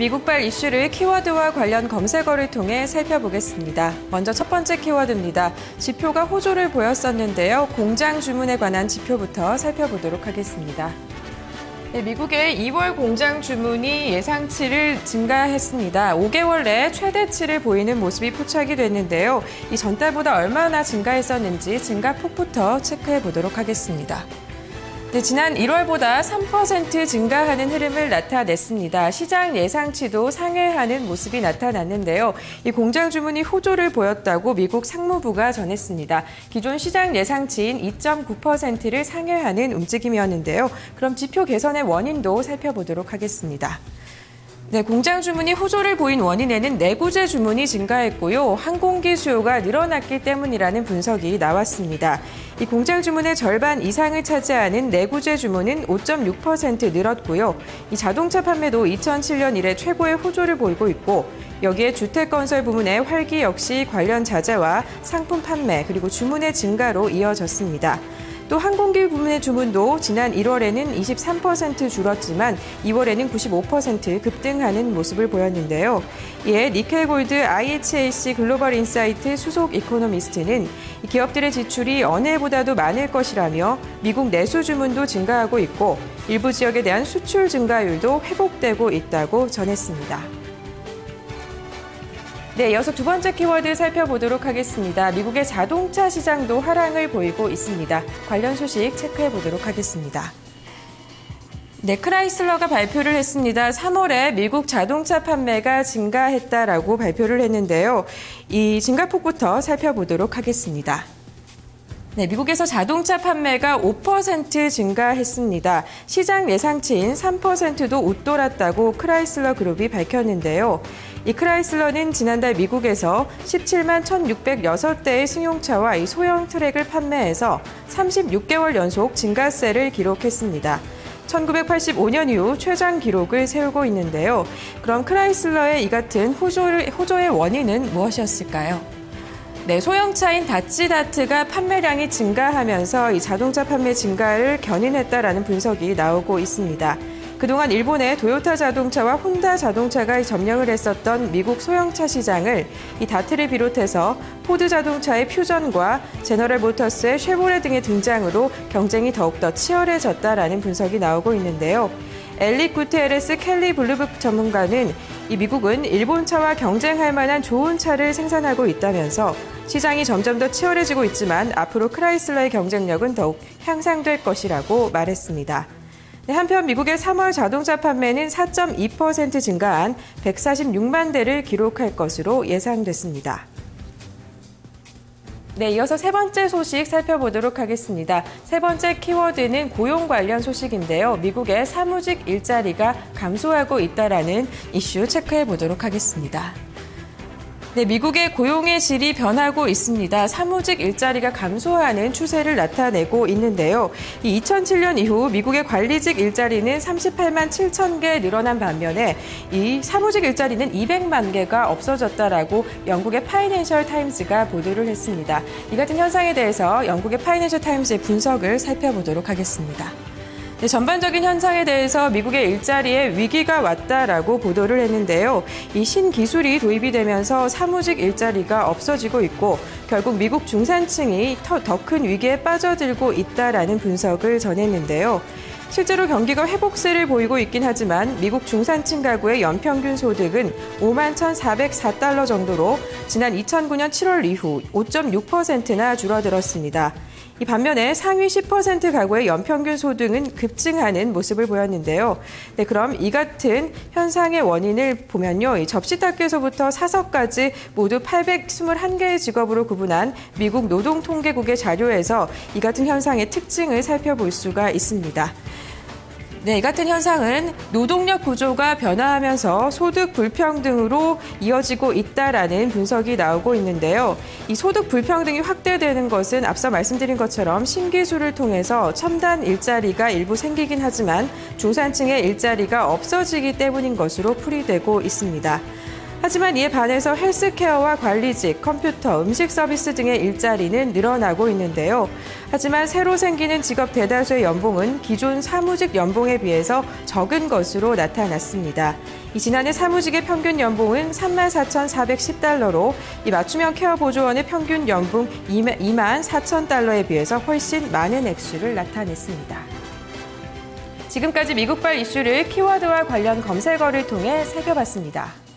미국발 이슈를 키워드와 관련 검색어를 통해 살펴보겠습니다. 먼저 첫 번째 키워드입니다. 지표가 호조를 보였었는데요. 공장 주문에 관한 지표부터 살펴보도록 하겠습니다. 네, 미국의 2월 공장 주문이 예상치를 증가했습니다. 5개월 내 최대치를 보이는 모습이 포착이 됐는데요. 이 전달보다 얼마나 증가했었는지 증가폭부터 체크해 보도록 하겠습니다. 네, 지난 1월보다 3% 증가하는 흐름을 나타냈습니다. 시장 예상치도 상회하는 모습이 나타났는데요. 이 공장 주문이 호조를 보였다고 미국 상무부가 전했습니다. 기존 시장 예상치인 2.9%를 상회하는 움직임이었는데요. 그럼 지표 개선의 원인도 살펴보도록 하겠습니다. 네, 공장 주문이 호조를 보인 원인에는 내구재 주문이 증가했고요. 항공기 수요가 늘어났기 때문이라는 분석이 나왔습니다. 이 공장 주문의 절반 이상을 차지하는 내구재 주문은 5.6% 늘었고요. 이 자동차 판매도 2007년 이래 최고의 호조를 보이고 있고, 여기에 주택건설 부문의 활기 역시 관련 자재와 상품 판매 그리고 주문의 증가로 이어졌습니다. 또 항공기 부문의 주문도 지난 1월에는 23% 줄었지만 2월에는 95% 급등하는 모습을 보였는데요. 이에 니켈골드 IHAC 글로벌 인사이트 수석 이코노미스트는 기업들의 지출이 어느 해보다도 많을 것이라며 미국 내수 주문도 증가하고 있고 일부 지역에 대한 수출 증가율도 회복되고 있다고 전했습니다. 네, 이어서 두 번째 키워드 살펴보도록 하겠습니다. 미국의 자동차 시장도 하락을 보이고 있습니다. 관련 소식 체크해 보도록 하겠습니다. 네, 크라이슬러가 발표를 했습니다. 3월에 미국 자동차 판매가 증가했다라고 발표를 했는데요. 이 증가폭부터 살펴보도록 하겠습니다. 네, 미국에서 자동차 판매가 5% 증가했습니다. 시장 예상치인 3%도 웃돌았다고 크라이슬러 그룹이 밝혔는데요. 이 크라이슬러는 지난달 미국에서 17만 1,606대의 승용차와 이 소형 트랙을 판매해서 36개월 연속 증가세를 기록했습니다. 1985년 이후 최장 기록을 세우고 있는데요. 그럼 크라이슬러의 이 같은 호조의 원인은 무엇이었을까요? 네, 소형차인 다찌다트가 판매량이 증가하면서 이 자동차 판매 증가를 견인했다라는 분석이 나오고 있습니다. 그동안 일본의 도요타 자동차와 혼다 자동차가 점령을 했었던 미국 소형차 시장을 이 다트를 비롯해서 포드 자동차의 퓨전과 제너럴 모터스의 쉐보레 등의 등장으로 경쟁이 더욱더 치열해졌다라는 분석이 나오고 있는데요. 엘리 구테레스 켈리 블루북 전문가는 이 미국은 일본 차와 경쟁할 만한 좋은 차를 생산하고 있다면서 시장이 점점 더 치열해지고 있지만 앞으로 크라이슬러의 경쟁력은 더욱 향상될 것이라고 말했습니다. 네, 한편 미국의 3월 자동차 판매는 4.2% 증가한 146만 대를 기록할 것으로 예상됐습니다. 네, 이어서 세 번째 소식 살펴보도록 하겠습니다. 세 번째 키워드는 고용 관련 소식인데요. 미국의 사무직 일자리가 감소하고 있다라는 이슈 체크해 보도록 하겠습니다. 네, 미국의 고용의 질이 변하고 있습니다. 사무직 일자리가 감소하는 추세를 나타내고 있는데요. 이 2007년 이후 미국의 관리직 일자리는 38만 7천 개 늘어난 반면에 이 사무직 일자리는 200만 개가 없어졌다라고 영국의 파이낸셜 타임즈가 보도를 했습니다. 이 같은 현상에 대해서 영국의 파이낸셜 타임즈의 분석을 살펴보도록 하겠습니다. 네, 전반적인 현상에 대해서 미국의 일자리에 위기가 왔다라고 보도를 했는데요. 이 신기술이 도입이 되면서 사무직 일자리가 없어지고 있고 결국 미국 중산층이 더 큰 위기에 빠져들고 있다라는 분석을 전했는데요. 실제로 경기가 회복세를 보이고 있긴 하지만 미국 중산층 가구의 연평균 소득은 5만 1,404달러 정도로 지난 2009년 7월 이후 5.6%나 줄어들었습니다. 이 반면에 상위 10% 가구의 연평균 소득은 급증하는 모습을 보였는데요. 네, 그럼 이 같은 현상의 원인을 보면요. 이 접시닦기에서부터 사석까지 모두 821개의 직업으로 구분한 미국 노동통계국의 자료에서 이 같은 현상의 특징을 살펴볼 수가 있습니다. 네, 이 같은 현상은 노동력 구조가 변화하면서 소득 불평등으로 이어지고 있다라는 분석이 나오고 있는데요. 이 소득 불평등이 확대되는 것은 앞서 말씀드린 것처럼 신기술을 통해서 첨단 일자리가 일부 생기긴 하지만 중산층의 일자리가 없어지기 때문인 것으로 풀이되고 있습니다. 하지만 이에 반해서 헬스케어와 관리직, 컴퓨터, 음식 서비스 등의 일자리는 늘어나고 있는데요. 하지만 새로 생기는 직업 대다수의 연봉은 기존 사무직 연봉에 비해서 적은 것으로 나타났습니다. 지난해 사무직의 평균 연봉은 34,410달러로 이 맞춤형 케어 보조원의 평균 연봉 24,000달러에 비해서 훨씬 많은 액수를 나타냈습니다. 지금까지 미국발 이슈를 키워드와 관련 검색어를 통해 살펴봤습니다.